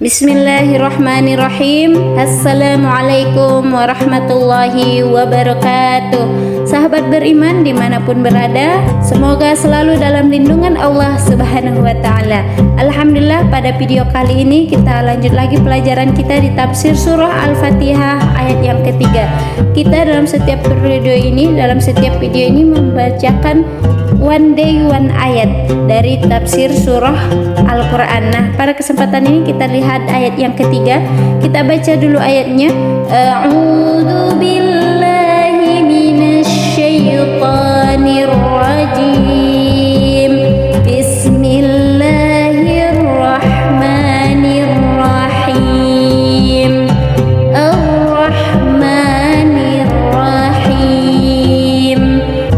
Bismillahirrahmanirrahim. Assalamualaikum warahmatullahi wabarakatuh. Sahabat beriman dimanapun berada, semoga selalu dalam lindungan Allah Subhanahu wa ta'ala. Alhamdulillah, pada video kali ini kita lanjut lagi pelajaran kita di tafsir surah Al-Fatihah ayat yang ketiga. Kita dalam setiap video ini membacakan one day one ayat dari tafsir surah Al-Quran. Nah, pada kesempatan ini kita lihat ayat yang ketiga. Kita baca dulu ayatnya. A'udzu billahi minasyaitonir rajim. Bismillahirrahmanirrahim. Ar-Rahmanirrahim.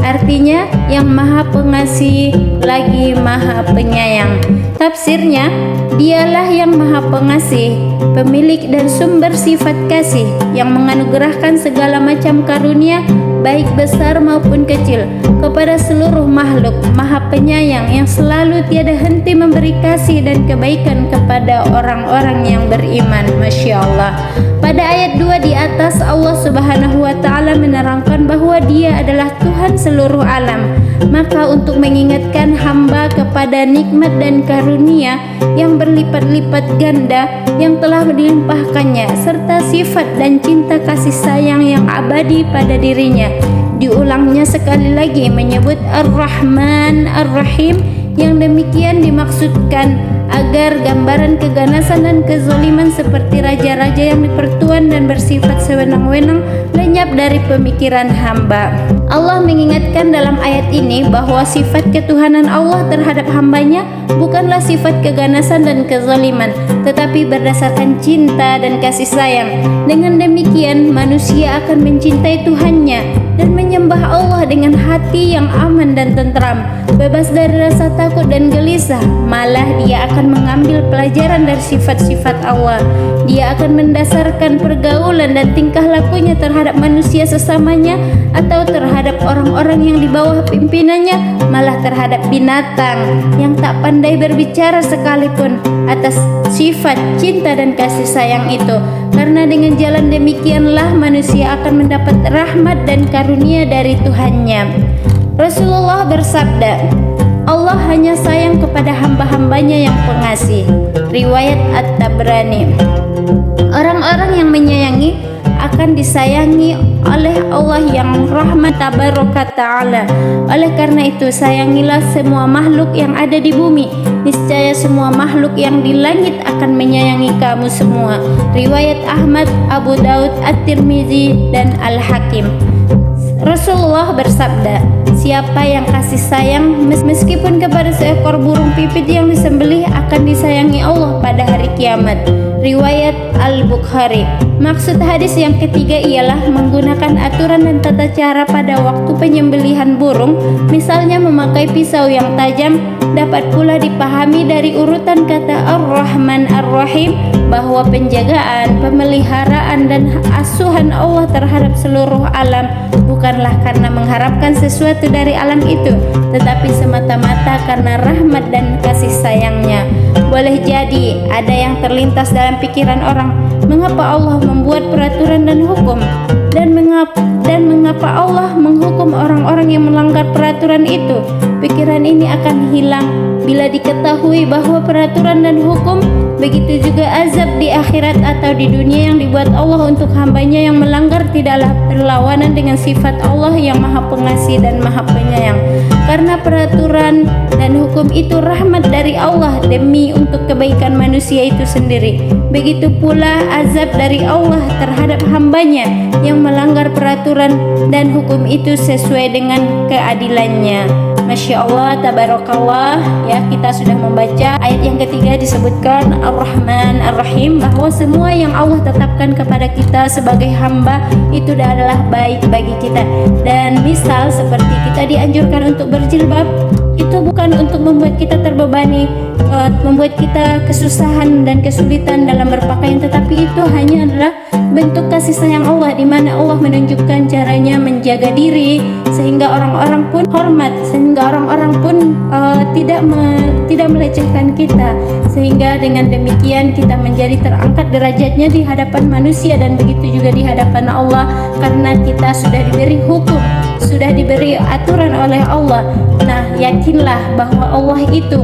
Artinya yang Maha Pengasih lagi Maha Penyayang. Tafsirnya, Dialah yang Maha Pengasih, pemilik dan sumber sifat kasih, yang menganugerahkan segala macam karunia, baik besar maupun kecil, kepada seluruh makhluk. Maha Penyayang yang selalu tiada henti memberi kasih dan kebaikan kepada orang-orang yang beriman. Masya Allah. Pada ayat 2 di atas, Allah Subhanahu wa ta'ala menerangkan bahwa Dia adalah Tuhan seluruh alam. Maka untuk mengingatkan hamba kepada nikmat dan karunia yang berlipat-lipat ganda yang telah dilimpahkannya, serta sifat dan cinta kasih sayang yang abadi pada dirinya, diulangnya sekali lagi menyebut Ar-Rahman Ar-Rahim. Yang demikian dimaksudkan agar gambaran keganasan dan kezaliman seperti raja-raja yang dipertuan dan bersifat sewenang-wenang lenyap dari pemikiran hamba. Allah mengingatkan dalam ayat ini bahwa sifat ketuhanan Allah terhadap hambanya bukanlah sifat keganasan dan kezaliman, tetapi berdasarkan cinta dan kasih sayang. Dengan demikian manusia akan mencintai Tuhannya dan menyembah Allah dengan hati yang aman dan tentram, bebas dari rasa takut dan gelisah. Malah dia akan mengambil pelajaran dari sifat-sifat Allah. Dia akan mendasarkan pergaulan dan tingkah lakunya terhadap manusia sesamanya, atau terhadap orang-orang yang di bawah pimpinannya, malah terhadap binatang yang tak pandai berbicara sekalipun, atas sifat cinta dan kasih sayang itu. Karena dengan jalan demikianlah manusia akan mendapat rahmat dan karunia dari Tuhannya. Rasulullah bersabda, Allah hanya sayang kepada hamba-hambanya yang pengasih. Riwayat At-Tabrani. Orang-orang yang menyayangi akan disayangi oleh Allah yang rahmat tabaraka ta'ala. Oleh karena itu, sayangilah semua makhluk yang ada di bumi. Niscaya semua makhluk yang di langit akan menyayangi kamu semua. Riwayat Ahmad, Abu Daud, At-Tirmizi, dan Al-Hakim. Rasulullah bersabda, siapa yang kasih sayang meskipun kepada seekor burung pipit yang disembelih akan disayangi Allah pada hari kiamat. Riwayat Al-Bukhari. Maksud hadis yang ketiga ialah menggunakan aturan dan tata cara pada waktu penyembelihan burung, misalnya memakai pisau yang tajam. Dapat pula dipahami dari urutan kata Ar-Rahman Ar-Rahim bahwa penjagaan, pemeliharaan dan asuhan Allah terhadap seluruh alam bukanlah karena mengharapkan sesuatu dari alam itu, tetapi semata-mata karena rahmat dan kasih sayangnya. Boleh jadi ada yang terlintas dalam pikiran orang, mengapa Allah membuat peraturan dan hukum, dan mengapa Allah menghukum orang-orang yang melanggar peraturan itu. Pikiran ini akan hilang bila diketahui bahwa peraturan dan hukum, begitu juga azab di akhirat atau di dunia yang dibuat Allah untuk hambanya yang melanggar, tidaklah berlawanan dengan sifat Allah yang Maha Pengasih dan Maha Penyayang. Karena peraturan dan hukum itu rahmat dari Allah demi untuk kebaikan manusia itu sendiri. Begitu pula azab dari Allah terhadap hambanya yang melanggar peraturan dan hukum itu sesuai dengan keadilannya. Masya Allah, tabarakallah. Ya, kita sudah membaca ayat yang ketiga, disebutkan Ar-Rahman Ar-Rahim, bahwa semua yang Allah tetapkan kepada kita sebagai hamba itu adalah baik bagi kita. Dan misal seperti kita dianjurkan untuk berjilbab, itu bukan untuk membuat kita terbebani, membuat kita kesusahan dan kesulitan dalam berpakaian, tetapi itu hanya adalah bentuk kasih sayang Allah, di mana Allah menunjukkan caranya menjaga diri sehingga orang-orang pun hormat, sehingga orang-orang pun tidak melecehkan kita, sehingga dengan demikian kita menjadi terangkat derajatnya di hadapan manusia dan begitu juga di hadapan Allah, karena kita sudah diberi hukum, sudah diberi aturan oleh Allah. Nah, yakinlah bahwa Allah itu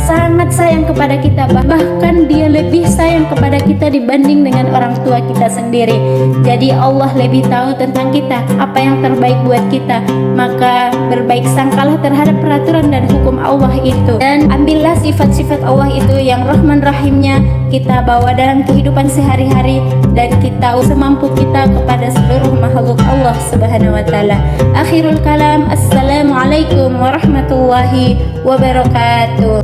sangat sayang kepada kita, bahkan dia lebih sayang kepada kita dibanding dengan orang tua kita sendiri. Jadi Allah lebih tahu tentang kita, apa yang terbaik buat kita, maka berbaik sangkalah terhadap peraturan dan hukum Allah itu, dan ambillah sifat-sifat Allah itu yang Rahman Rahimnya kita bawa dalam kehidupan sehari-hari, dan kita semampu kita kepada seluruh makhluk Allah Subhanahu wa taala. Akhirul kalam, assalamualaikum warahmatullahi wabarakatuh.